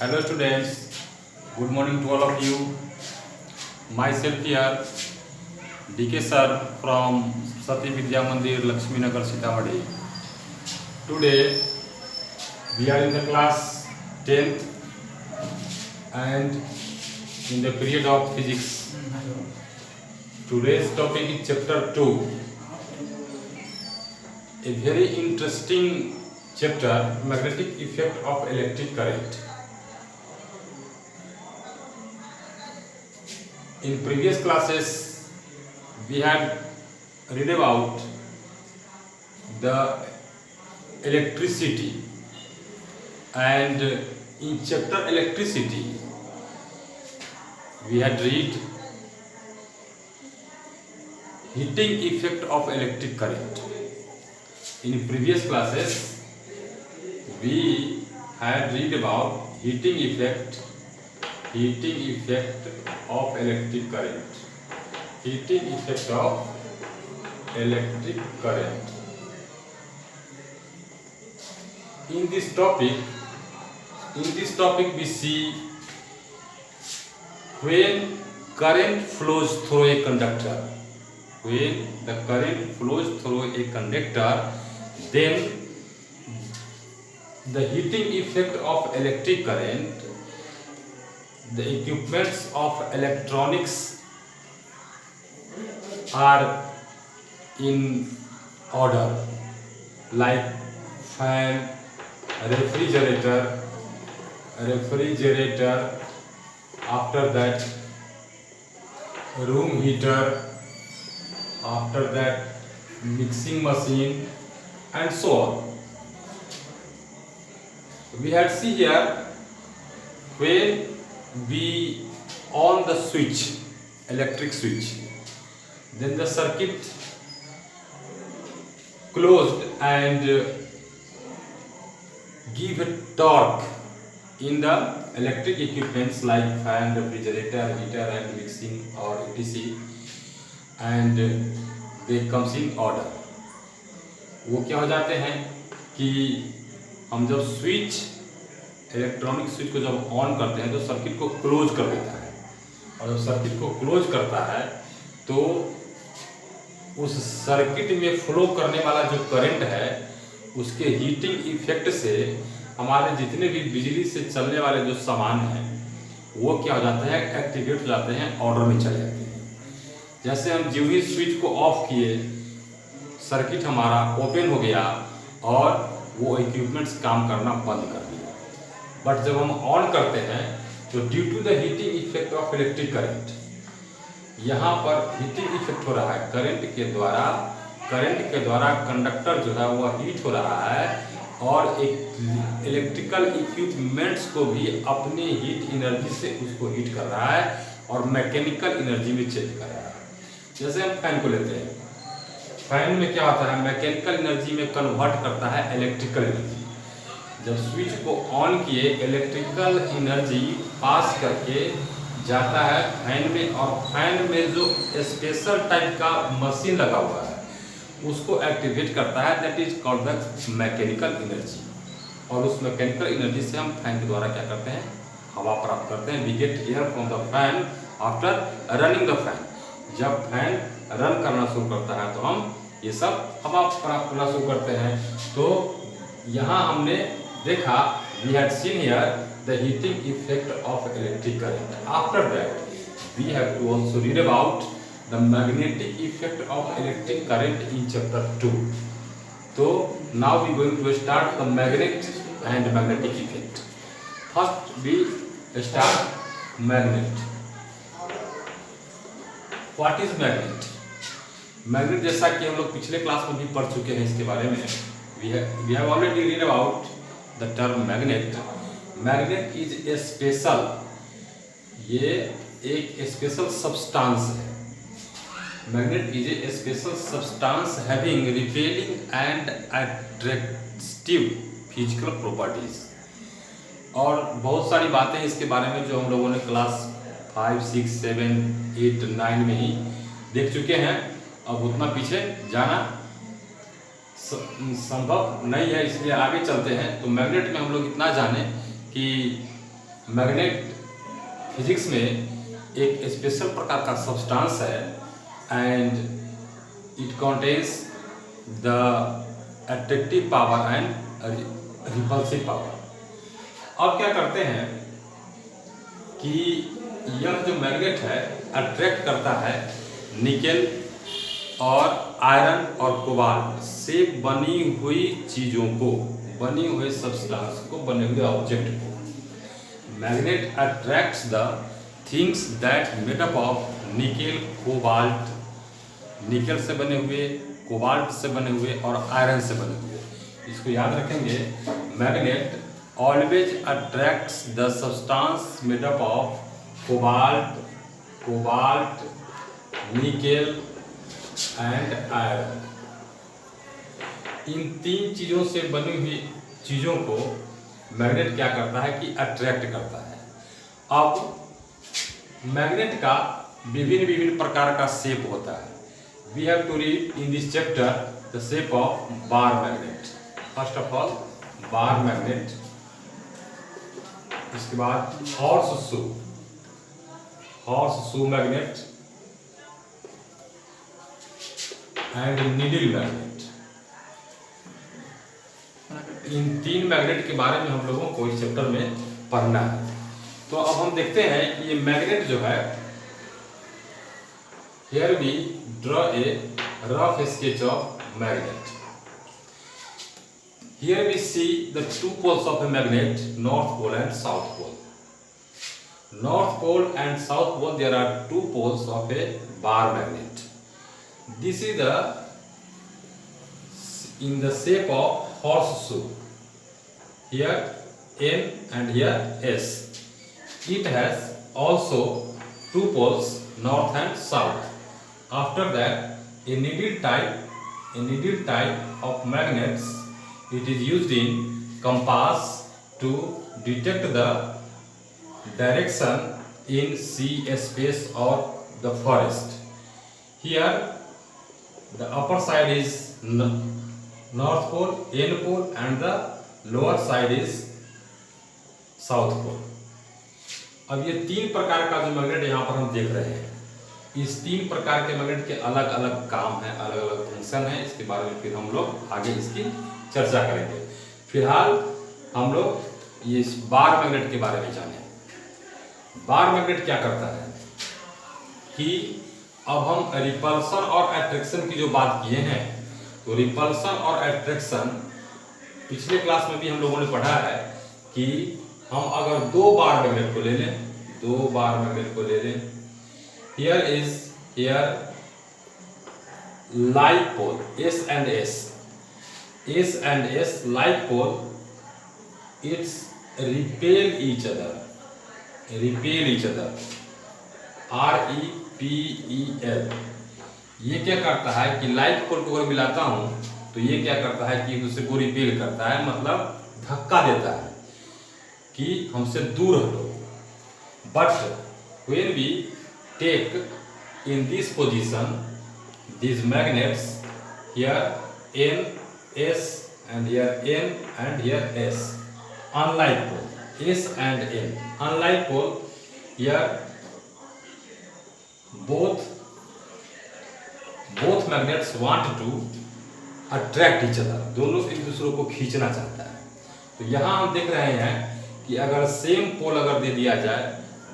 Hello students, good morning to all of you. Myself here, DK sir from Sati Vidya Mandir, Lakshmi Nagar, Sitamarhi. Today we are in the class 10th and in the period of physics. Today's topic is chapter 2. A very interesting chapter, magnetic effect of electric current. In previous classes, we had read about the electricity, and in chapter electricity, we had read heating effect of electric current. In previous classes, we had read about heating effect of electric current. Heating effect of electric current. In this topic we see when current flows through a conductor. When the current flows through a conductor, then the heating effect of electric current, the equipments of electronics are in order, like fan, refrigerator, after that room heater, after that mixing machine, and so on. We had see here, when we on the switch, electric switch, then the circuit closed and give a torque in the electric equipments like fan, refrigerator, heater and mixing or etc, and they comes in order. वो क्या हो जाते हैं कि हम जब switch, electronic switch को जब ऑन करते हैं तो सर्किट को क्लोज कर देता है, और जब सर्किट को क्लोज करता है तो उस सर्किट में फ्लो करने वाला जो करंट है उसके हीटिंग इफेक्ट से हमारे जितने भी बिजली से चलने वाले जो सामान हैं वो क्या हो जाते हैं, एक्टिवेट हो जाते हैं, ऑर्डर में चले जाते हैं। जैसे हम जो ही स्विच को ऑफ किए, सर्किट हमारा ओपन हो गया और वो इक्विपमेंट्स काम करना बंद कर दिया। बट जब हम ऑन करते हैं तो due to the heating effect of electric current, यहाँ पर हीटिंग इफेक्ट हो रहा है करंट के द्वारा कंडक्टर जो है वह हीट हो रहा है और एक इलेक्ट्रिकल इक्विपमेंट्स को भी अपने हीट एनर्जी से उसको हीट कर रहा है और मैकेनिकल एनर्जी में चेंज कर रहा है। जैसे हम फैन को लेते हैं, फैन में क्या होता है, मैकेनिकल एनर्जी में कन्वर्ट करता है इलेक्ट्रिकल एनर्जी। जब स्विच को ऑन किए, इलेक्ट्रिकल एनर्जी पास करके जाता है फैन में, और फैन में जो स्पेशल टाइप का मशीन लगा हुआ है उसको एक्टिवेट करता है, that is called the mechanical energy. और उस मैकेनिकल एनर्जी से हम फैन के द्वारा क्या करते हैं, हवा प्राप्त करते हैं। We get air from the fan after running the fan. जब फैन रन करना शुरू करता है तो हम ये सब हवा प्राप्त करना शुरू करते हैं। तो यहाँ हमने देखा, we had seen here the heating effect of electric current. After that we have to also read about the magnetic effect of electric current in chapter 2। तो now we going to start the magnet and magnetic effect. First we start magnet. What is magnet? Magnet, जैसा कि हम लोग पिछले class में भी पढ़ चुके हैं इसके बारे में, we have already read about the term magnet. Magnet is a special, ये एक स्पेशल सब्सटेंस है। Magnet is a special substance having repelling and attractive physical properties. और बहुत सारी बातें इसके बारे में जो हम लोगों ने क्लास 5, 6, 7, 8, 9 में ही देख चुके हैं। अब उतना पीछे जाना संभव नहीं है, इसलिए आगे चलते हैं। तो मैग्नेट में हम लोग इतना जाने कि मैग्नेट फिजिक्स में एक स्पेशल प्रकार का सब्सटेंस है and it contains the attractive power and repulsive power. अब क्या करते हैं कि यह जो मैग्नेट है अट्रैक्ट करता है निकेल और आयरन और कोबाल्ट से बनी हुई चीज़ों को, बनी हुए सब्सटेंस को, बने हुए ऑब्जेक्ट को। Magnet attracts the things that made up of nickel, cobalt, nickel से बने हुए, कोबाल्ट से बने हुए और आयरन से बने हुए। इसको याद रखेंगे, magnet always attracts the substance made up of cobalt, nickel and iron. इन तीन चीज़ों से बनी हुई चीज़ों को मैग्नेट क्या करता है कि अट्रैक्ट करता है। अब मैग्नेट का विभिन्न प्रकार का शेप होता है। We have to read in this chapter the shape of bar magnet. First of all bar magnet, इसके बाद horse shoe magnet and needle magnet. इन तीन मैग्नेट के बारे में हम लोगों को इस चैप्टर में पढ़ना है। तो अब हम देखते हैं कि ये मैग्नेट जो है, here we draw a rough sketch of magnet. Here we see the two poles of a magnet, north pole and south pole. North pole and south pole, there are two poles of a bar magnet. This is in the shape of horseshoe. Here N and here S. It has also two poles, north and south. After that, a needle type of magnets. It is used in compass to detect the direction in sea, space or the forest. Here the upper side is north pole, N pole, and the lower side is south pole. अब ये तीन प्रकार का जो magnet यहाँ पर हम देख रहे हैं, इस तीन प्रकार के मैग्नेट के अलग अलग काम है, अलग अलग फंक्शन है। इसके बारे में फिर हम लोग आगे इसकी चर्चा करेंगे। फिलहाल हम लोग ये बार मैग्नेट के बारे में जाने। बार मैग्नेट क्या करता है कि अब हम रिपल्सन और अट्रैक्शन की जो बात किए हैं, तो रिपल्सन और अट्रैक्शन पिछले क्लास में भी हम लोगों ने पढ़ा है कि हम अगर दो बार मैग्नेट को ले लें, here like pole S and S like pole, it's repel each other, REPEL। ये क्या करता है कि लाइक पोल को अगर मिलाता हूं तो ये क्या करता है कि दूसरे को रिपेल करता है, मतलब धक्का देता है कि हमसे दूर हटो। But when we take in this position these magnets, here N, S and here N and here S, unlike pole S and N, unlike pole, here both magnets want to attract each other, दोनों एक दूसरे को खींचना चाहता है। तो यहाँ हम देख रहे हैं कि अगर सेम पोल अगर दे दिया जाए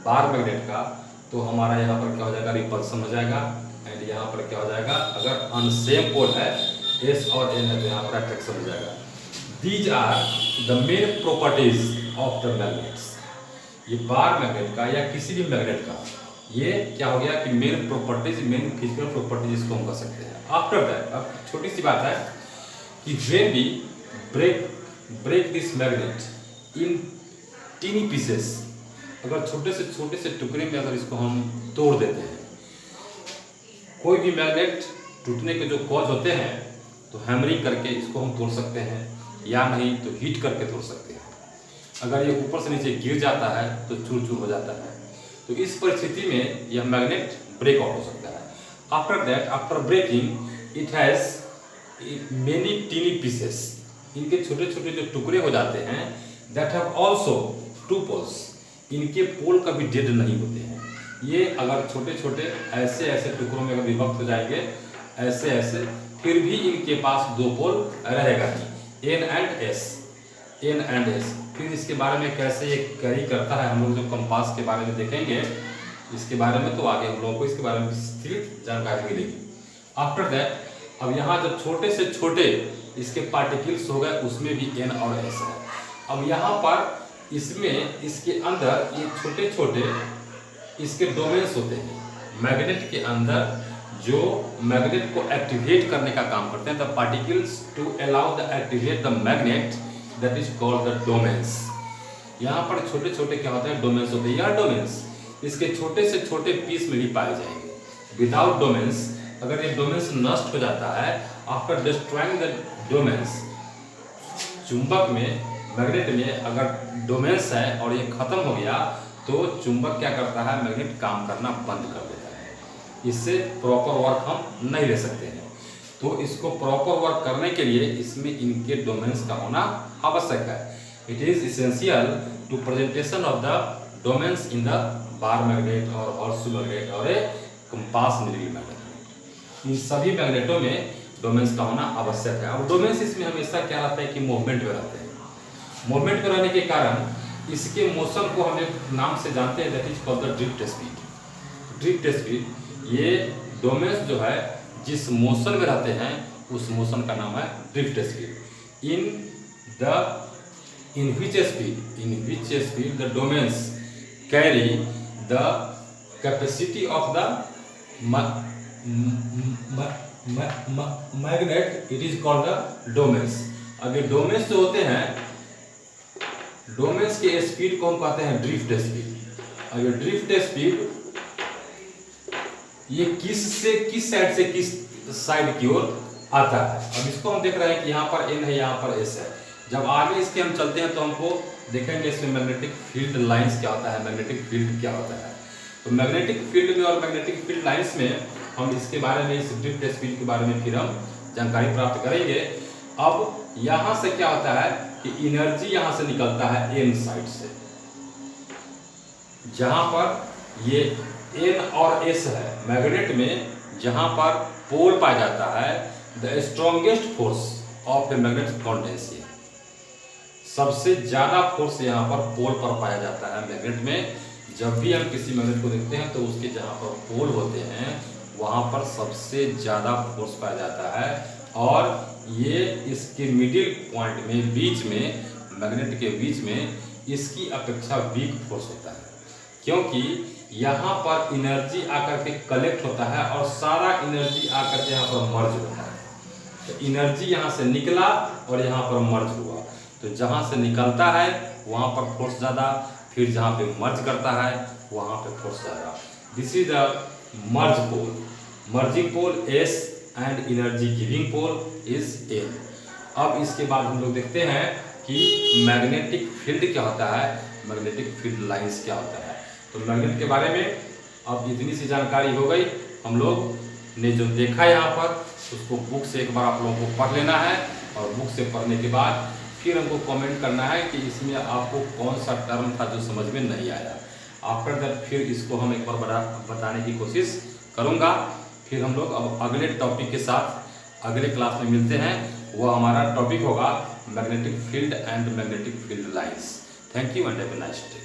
बार मैग्नेट का, तो हमारा यहाँ पर क्या हो जाएगा, रिपल्सन हो जाएगा। एंड यहाँ पर क्या हो जाएगा, अगर अनसेम पोल है S और N है तो यहाँ पर अट्रैक्शन हो जाएगा। These are the main properties of the magnets. ये बार मैग्नेट का या किसी भी मैग्नेट का ये क्या हो गया कि main properties, main physical properties इसको हम कर सकते हैं। आफ्टर दैट, अब छोटी सी बात है कि when we break this magnet in tiny pieces, अगर छोटे से टुकड़े में अगर इसको हम तोड़ देते हैं, कोई भी मैग्नेट टूटने के जो कॉज होते हैं तो हैमरिंग करके इसको हम तोड़ सकते हैं, या नहीं तो हीट करके तोड़ सकते हैं। अगर ये ऊपर से नीचे गिर जाता है तो चूर चूर हो जाता है। तो इस परिस्थिति में यह मैग्नेट ब्रेक आउट हो सकता है। After that, after breaking it has many tiny pieces, इनके छोटे छोटे जो टुकड़े हो जाते हैं, that have also two poles. इनके पोल कभी डेड नहीं होते हैं। ये अगर छोटे छोटे ऐसे ऐसे टुकड़ों में अगर विभक्त हो जाएंगे ऐसे ऐसे, फिर भी इनके पास दो पोल रहेगा ही, एन एंड एस। फिर इसके बारे में कैसे ये कैरी करता है हम लोग जो कंपास के बारे में देखेंगे इसके बारे में, तो आगे हम लोगों को इसके बारे में विस्तृत जानकारी मिलेगी। आफ्टर दैट अब यहाँ जो छोटे से छोटे इसके पार्टिकल्स हो गए उसमें भी एन और एस है। अब यहाँ पर इसमें इसके अंदर ये छोटे छोटे इसके डोमेन्स होते हैं। मैग्नेट के अंदर जो मैग्नेट को एक्टिवेट करने का काम करते हैं, the particles to allow the activate the magnet, that is called the domains. यहाँ पर छोटे छोटे क्या होते हैं, डोमेन्स होते हैं। यह डोमेन्स इसके छोटे से छोटे पीस में भी पाए जाएंगे। विदाउट डोमेन्स, अगर ये डोमेन्स नष्ट हो जाता है, आफ्टर डिस्ट्रॉइंग द डोमेन्स, चुंबक में मैग्नेट में अगर डोमेन्स है और ये खत्म हो गया तो चुंबक क्या करता है, मैग्नेट काम करना बंद कर देता है। इससे प्रॉपर वर्क हम नहीं ले सकते हैं। तो इसको प्रॉपर वर्क करने के लिए इसमें इनके डोमेन्स का होना आवश्यक है। It is essential to presentation of the domains in the bar magnet और हॉर्सशू मैग्नेट और ए कंपास नीडल मैग्नेट। इन सभी मैग्नेटों में डोमेन्स का होना आवश्यक है। अब डोमेन्स इसमें हमेशा क्या रहता है कि मूवमेंट में रहते हैं। मूवमेंट में रहने के कारण इसके मोशन को हम एक नाम से जानते हैं, that is called the drift speed. Drift speed, ये डोमेन्स जो है जिस मोशन में रहते हैं उस मोशन का नाम है drift speed. In which speed the domains carry the capacity of the magnet, it is called the domains. अब ये डोमेन्स जो होते हैं, डोमेन्स के स्पीड को हम कहते हैं ड्रिफ्ट स्पीड। अब ये ड्रिफ्ट स्पीड ये किस साइड से किस साइड की ओर आता है। अब इसको हम देख रहे हैं कि यहाँ पर एन है, यहाँ पर एस है। जब आगे इसके हम चलते हैं तो हमको देखेंगे इसमें मैग्नेटिक फील्ड लाइंस क्या होता है, मैग्नेटिक फील्ड क्या होता है। तो मैग्नेटिक फील्ड में और मैग्नेटिक फील्ड लाइंस में हम इसके बारे में, इस ड्रिफ्ट स्पीड के बारे में फिर हम जानकारी प्राप्त करेंगे। अब यहाँ से क्या होता है कि एनर्जी यहाँ से निकलता है एन साइड से, जहाँ पर ये एन और एस है। मैग्नेट में जहाँ पर पोल पाया जाता है, the strongest force of a magnet contains, सबसे ज्यादा फोर्स यहाँ पर पोल पर पाया जाता है। मैग्नेट में जब भी हम किसी मैग्नेट को देखते हैं तो उसके जहाँ पर पोल होते हैं वहाँ पर सबसे ज़्यादा फोर्स पाया जाता है, और ये इसके मिडिल पॉइंट में, बीच में, मैग्नेट के बीच में इसकी अपेक्षा वीक फोर्स होता है, क्योंकि यहाँ पर एनर्जी आकर के कलेक्ट होता है और सारा एनर्जी आकर के यहाँ पर मर्ज होता है। तो एनर्जी यहाँ से निकला और यहाँ पर मर्ज हुआ, तो जहाँ से निकलता है वहाँ पर फोर्स ज़्यादा, फिर जहाँ पे मर्ज करता है वहाँ पे फोर्स ज़्यादा। This is the merge pole. Merging pole S and energy giving pole is N. अब इसके बाद हम लोग देखते हैं कि मैग्नेटिक फील्ड क्या होता है, मैग्नेटिक फील्ड लाइंस क्या होता है। तो मैग्नेट के बारे में अब इतनी सी जानकारी हो गई। हम लोग ने जो देखा यहाँ पर उसको बुक से एक बार आप लोगों को पढ़ लेना है, और बुक से पढ़ने के बाद फिर हमको कमेंट करना है कि इसमें आपको कौन सा टर्म था जो समझ में नहीं आया। आफ्टर दैट फिर इसको हम एक बार बताने की कोशिश करूँगा। फिर हम लोग अब अगले टॉपिक के साथ अगले क्लास में मिलते हैं। वो हमारा टॉपिक होगा magnetic field and magnetic field lines. Thank you and have a nice day.